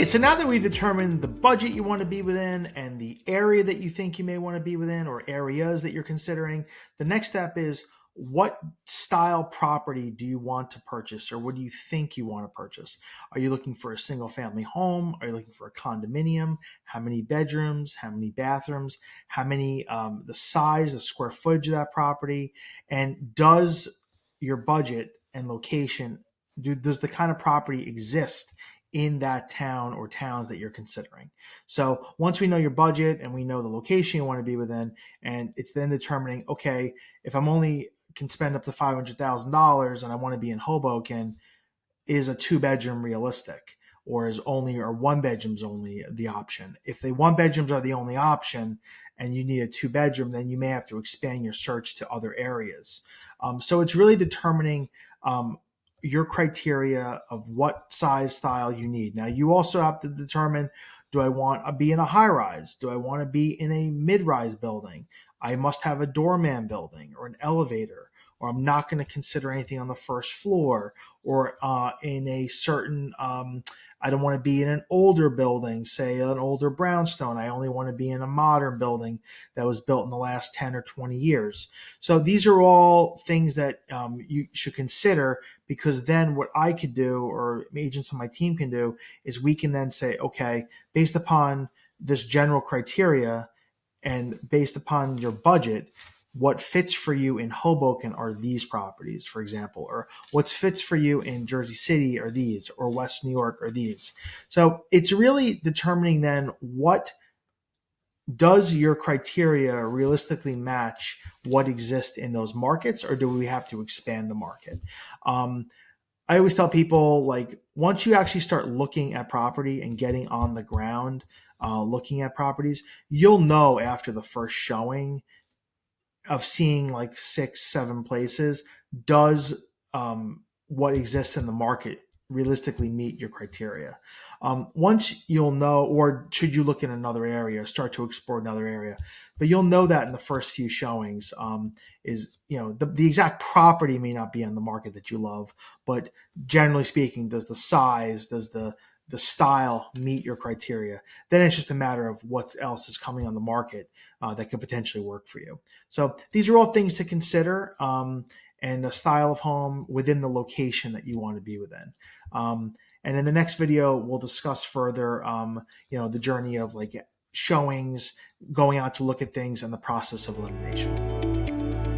right, so now that we've determined the budget you want to be within and the area that you think you may want to be within or areas that you're considering, the next step is what style property do you want to purchase or what do you think you want to purchase? Are you looking for a single family home? Are you looking for a condominium? How many bedrooms? How many bathrooms? How many, the size, the square footage of that property? And does your budget and location, does the kind of property exist in that town or towns that you're considering? So once we know your budget and we know the location you want to be within, and it's then determining, okay, if I'm only can spend up to $500,000 and I want to be in Hoboken, is a 2-bedroom realistic? Or is only, or 1 bedroom's only the option? If the 1 bedrooms are the only option and you need a 2-bedroom, then you may have to expand your search to other areas. So it's really determining your criteria of what size style you need. Now, you also have to determine, do I want to be in a high rise? Do I want to be in a mid-rise building? I must have a doorman building or an elevator, or I'm not going to consider anything on the first floor, or in a certain, I don't want to be in an older building, say an older brownstone. I only want to be in a modern building that was built in the last 10 or 20 years. So these are all things that you should consider, because then what I could do, or agents on my team can do, is we can then say, okay, based upon this general criteria and based upon your budget, what fits for you in Hoboken are these properties, for example, or what fits for you in Jersey City are these, or West New York are these. So it's really determining then, what does your criteria realistically match what exists in those markets, or do we have to expand the market? I always tell people, like, once you actually start looking at property and getting on the ground, looking at properties, you'll know after the first showing of seeing like 6-7 places, does what exists in the market realistically meet your criteria? Once you'll know, or should you look in another area, start to explore another area, but you'll know that in the first few showings, is, the exact property may not be on the market that you love, but generally speaking, does the size, does the style meet your criteria? Then it's just a matter of what else is coming on the market that could potentially work for you. So these are all things to consider, and a style of home within the location that you want to be within. And in the next video, we'll discuss further, the journey of like showings, going out to look at things, and the process of elimination.